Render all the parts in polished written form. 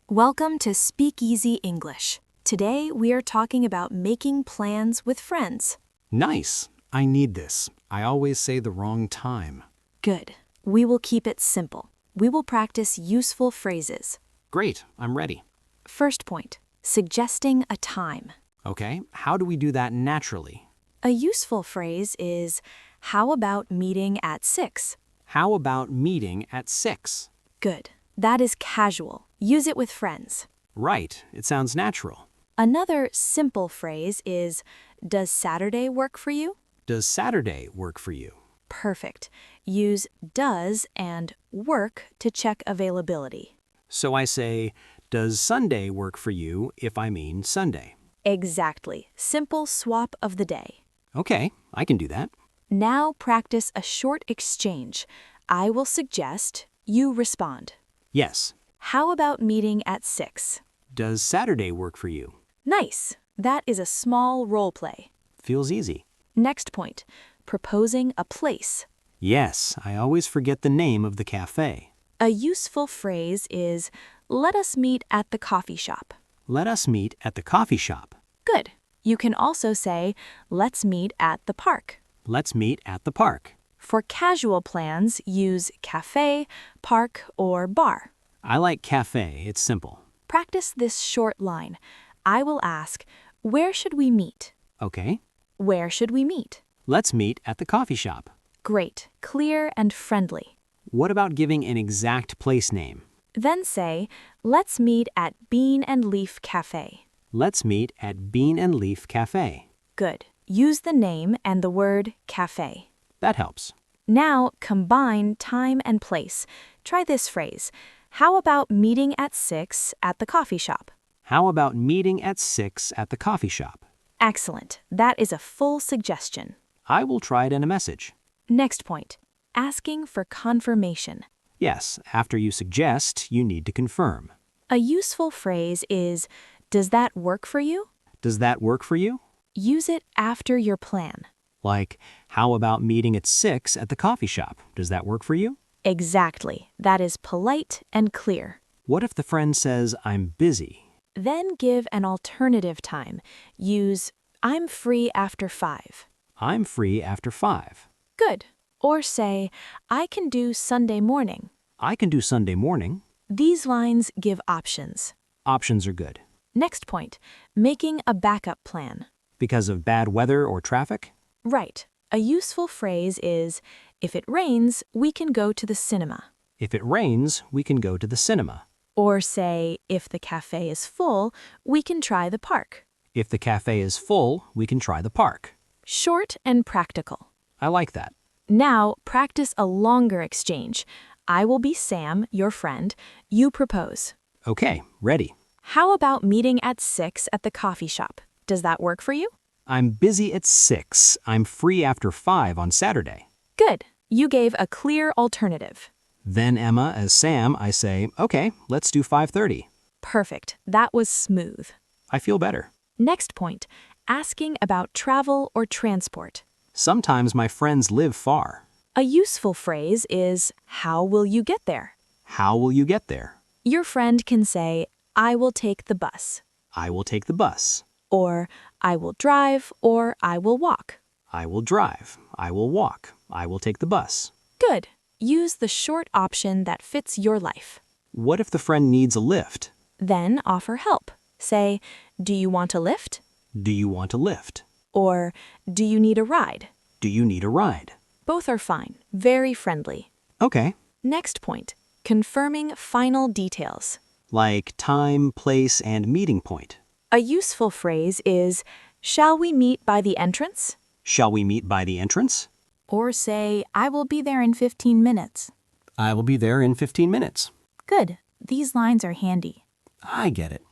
Welcome to Speakeasy English. Today we are talking about making plans with friends. Nice. I need this. I always say the wrong time. Good. We will keep it simple. We will practice useful phrases. Great, I'm ready. First point, suggesting a time. Okay, how do we do that naturally? A useful phrase is, how about meeting at 6? How about meeting at 6? Good. That is casual. Use it with friends. Right, it sounds natural. Another simple phrase is, does Saturday work for you? Does Saturday work for you? Perfect. Use does and work to check availability. So I say, does Sunday work for you if I mean Sunday? Exactly. Simple swap of the day. Okay, I can do that. Now practice a short exchange. I will suggest, you respond. Yes. How about meeting at 6? Does Saturday work for you? Nice. That is a small role play. Feels easy. Next point, proposing a place. Yes, I always forget the name of the cafe. A useful phrase is, let us meet at the coffee shop. Let us meet at the coffee shop. Good. You can also say, let's meet at the park. Let's meet at the park. For casual plans, use cafe, park, or bar. I like cafe, it's simple. Practice this short line. I will ask, where should we meet? Okay, Where should we meet? let's meet at the coffee shop. Great, clear and friendly. What about giving an exact place name? Then say, let's meet at Bean and Leaf Cafe. Let's meet at Bean and Leaf Cafe. Good. Use the name and the word cafe. That helps. Now combine time and place. Try this phrase. How about meeting at 6 at the coffee shop? How about meeting at 6 at the coffee shop? Excellent. That is a full suggestion. I will try it in a message. Next point, asking for confirmation. Yes, after you suggest, you need to confirm. A useful phrase is, does that work for you? Does that work for you? Use it after your plan. Like, how about meeting at 6 at the coffee shop? Does that work for you? Exactly. That is polite and clear. What if the friend says, I'm busy? Then give an alternative time. Use, I'm free after 5. I'm free after 5. Good. Or say, I can do Sunday morning. I can do Sunday morning. These lines give options. Options are good. Next point, making a backup plan. Because of bad weather or traffic? Right. A useful phrase is, if it rains, we can go to the cinema. If it rains, we can go to the cinema. Or say, if the cafe is full, we can try the park. If the cafe is full, we can try the park. Short and practical. I like that. Now, practice a longer exchange. I will be Sam, your friend. You propose. Okay, ready. How about meeting at 6 at the coffee shop? Does that work for you? I'm busy at 6. I'm free after 5 on Saturday. Good. You gave a clear alternative. Then Emma, as Sam, I say, okay, let's do 5:30. Perfect. That was smooth. I feel better. Next point, asking about travel or transport. Sometimes my friends live far. A useful phrase is, how will you get there? How will you get there? Your friend can say, I will take the bus. I will take the bus. Or, I will drive, or I will walk. I will drive. I will walk. I will take the bus. Good. Use the short option that fits your life. What if the friend needs a lift? Then offer help. Say, do you want a lift? Do you want a lift? Or, do you need a ride? Do you need a ride? Both are fine. Very friendly. Okay. Next point, confirming final details. Like time, place, and meeting point. A useful phrase is, shall we meet by the entrance? Shall we meet by the entrance? Or say, I will be there in 15 minutes. I will be there in 15 minutes. Good. These lines are handy. I get it.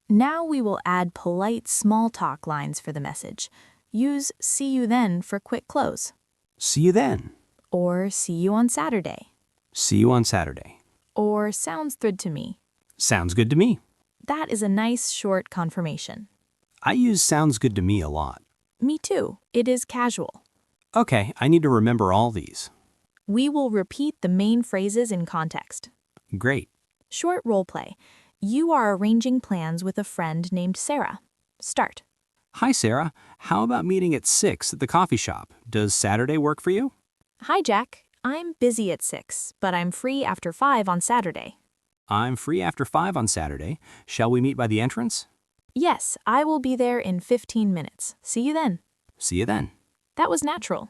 Now we will add polite small talk lines for the message. Use see you then for quick close. See you then. Or see you on Saturday. See you on Saturday. Or sounds good to me. Sounds good to me. That is a nice short confirmation. I use sounds good to me a lot. Me too. It is casual. Okay, I need to remember all these. We will repeat the main phrases in context. Great. Short role play. You are arranging plans with a friend named Sarah. Start. Hi, Sarah. How about meeting at 6 at the coffee shop? Does Saturday work for you? Hi, Jack. I'm busy at 6, but I'm free after 5 on Saturday. I'm free after 5 on Saturday. Shall we meet by the entrance? Yes, I will be there in 15 minutes. See you then. See you then. That was natural.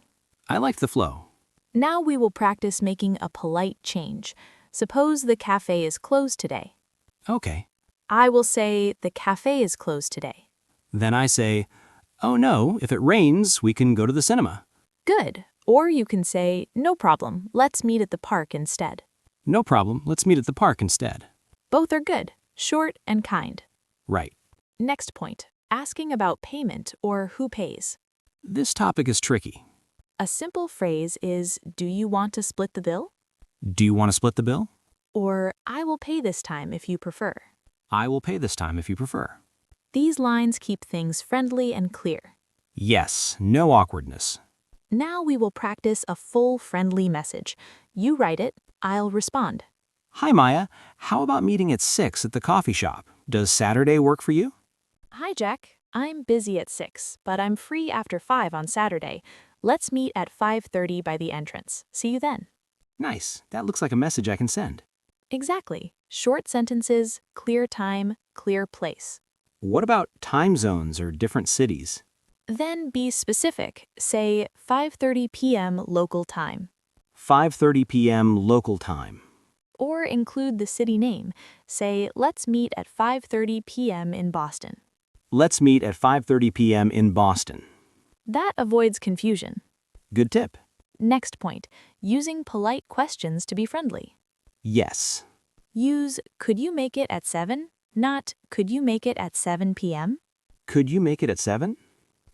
I liked the flow. Now we will practice making a polite change. Suppose the cafe is closed today. Okay. I will say, the cafe is closed today. Then I say, oh no, if it rains, we can go to the cinema. Good. Or you can say, no problem, let's meet at the park instead. No problem, let's meet at the park instead. Both are good, short and kind. Right. Next point, asking about payment or who pays. This topic is tricky. A simple phrase is, do you want to split the bill? Do you want to split the bill? Or, I will pay this time if you prefer. I will pay this time if you prefer. These lines keep things friendly and clear. Yes, no awkwardness. Now we will practice a full friendly message. You write it, I'll respond. Hi, Maya. How about meeting at 6 at the coffee shop? Does Saturday work for you? Hi, Jack. I'm busy at 6, but I'm free after 5 on Saturday. Let's meet at 5:30 by the entrance. See you then. Nice. That looks like a message I can send. Exactly. Short sentences, clear time, clear place. What about time zones or different cities? Then be specific. Say 5:30 p.m. local time. 5:30 p.m. local time. Or include the city name. Say, let's meet at 5:30 p.m. in Boston. Let's meet at 5:30 p.m. in Boston. That avoids confusion. Good tip. Next point, using polite questions to be friendly. Yes. Use, could you make it at 7? Not, could you make it at 7 p.m.? Could you make it at 7?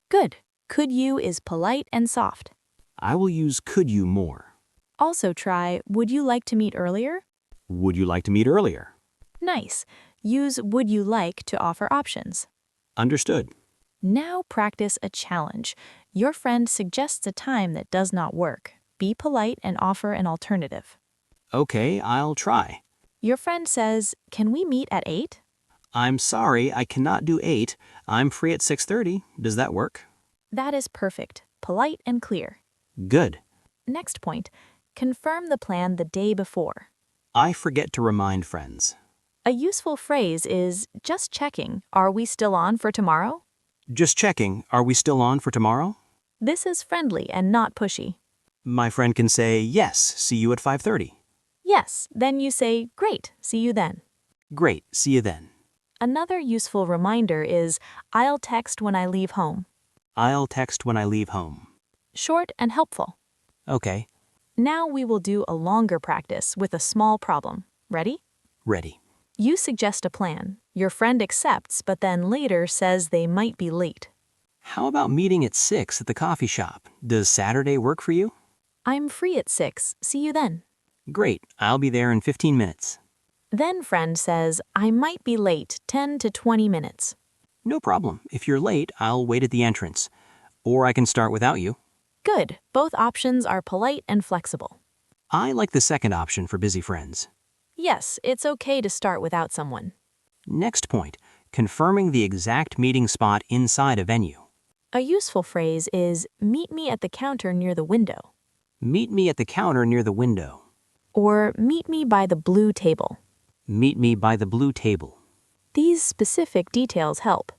Good. Could you is polite and soft. I will use could you more. Also try, would you like to meet earlier? Would you like to meet earlier? Nice. Use would you like to offer options. Understood. Now practice a challenge. Your friend suggests a time that does not work. Be polite and offer an alternative. Okay, I'll try. Your friend says, can we meet at 8? I'm sorry, I cannot do 8. I'm free at 6:30. Does that work? That is perfect, polite and clear. Good. Next point, confirm the plan the day before. I forget to remind friends. A useful phrase is, just checking, are we still on for tomorrow? Just checking, are we still on for tomorrow? This is friendly and not pushy. My friend can say, yes, see you at 5:30. Yes, then you say, great, see you then. Great, see you then. Another useful reminder is, I'll text when I leave home. I'll text when I leave home. Short and helpful. Okay, Now we will do a longer practice with a small problem. Ready? ready. You suggest a plan. Your friend accepts, but then later says they might be late. How about meeting at 6 at the coffee shop? Does Saturday work for you? I'm free at 6. See you then. Great, I'll be there in 15 minutes. Then friend says, I might be late 10 to 20 minutes. No problem. If you're late, I'll wait at the entrance. Or I can start without you. Good. Both options are polite and flexible. I like the second option for busy friends. Yes, it's okay to start without someone. Next point, confirming the exact meeting spot inside a venue. A useful phrase is, meet me at the counter near the window. Meet me at the counter near the window. Or meet me by the blue table. Meet me by the blue table. These specific details help.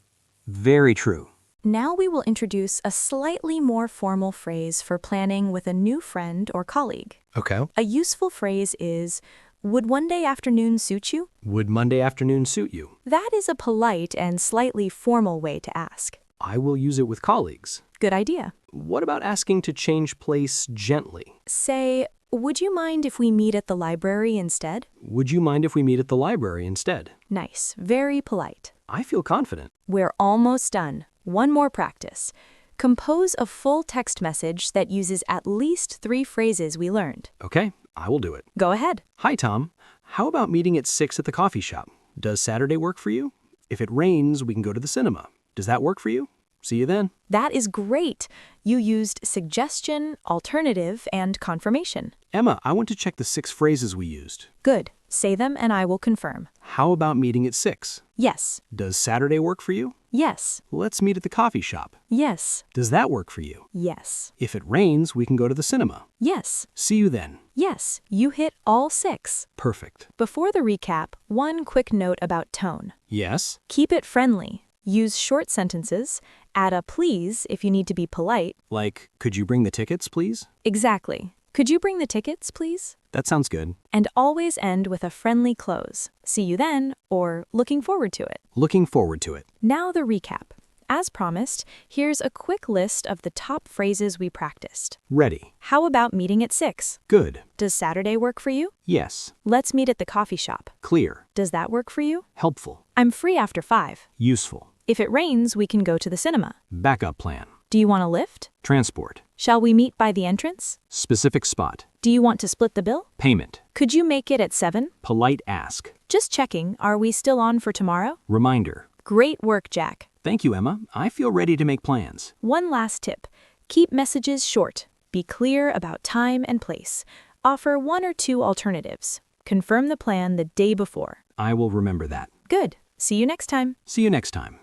Very true. Now we will introduce a slightly more formal phrase for planning with a new friend or colleague. Okay. A useful phrase is, would one day afternoon suit you? Would Monday afternoon suit you? That is a polite and slightly formal way to ask. I will use it with colleagues. Good idea. What about asking to change place gently? Say, would you mind if we meet at the library instead? Would you mind if we meet at the library instead? Nice. Very polite. I feel confident. We're almost done. One more practice. Compose a full text message that uses at least 3 phrases we learned. Okay, I will do it. Go ahead. Hi, Tom. How about meeting at 6 at the coffee shop? Does Saturday work for you? If it rains, we can go to the cinema. Does that work for you? See you then. That is great. You used suggestion, alternative, and confirmation. Emma, I want to check the 6 phrases we used. Good. Say them and I will confirm. How about meeting at 6? Yes. Does Saturday work for you? Yes. Let's meet at the coffee shop. Yes. Does that work for you? Yes. If it rains, we can go to the cinema. Yes. See you then. Yes. You hit all 6. Perfect. Before the recap, one quick note about tone. Yes? Keep it friendly. Use short sentences. Add a please if you need to be polite. Like, could you bring the tickets, please? Exactly. Could you bring the tickets, please? That sounds good. And always end with a friendly close. See you then, or looking forward to it. Looking forward to it. Now the recap. As promised, here's a quick list of the top phrases we practiced. Ready. How about meeting at 6? Good. Does Saturday work for you? Yes. Let's meet at the coffee shop. Clear. Does that work for you? Helpful. I'm free after 5. Useful. If it rains, we can go to the cinema. Backup plan. Do you want a lift? Transport. Shall we meet by the entrance? Specific spot. Do you want to split the bill? Payment. Could you make it at 7? Polite ask. Just checking, are we still on for tomorrow? Reminder. Great work, Jack. Thank you, Emma. I feel ready to make plans. One last tip. Keep messages short. Be clear about time and place. Offer 1 or 2 alternatives. Confirm the plan the day before. I will remember that. Good. See you next time. See you next time.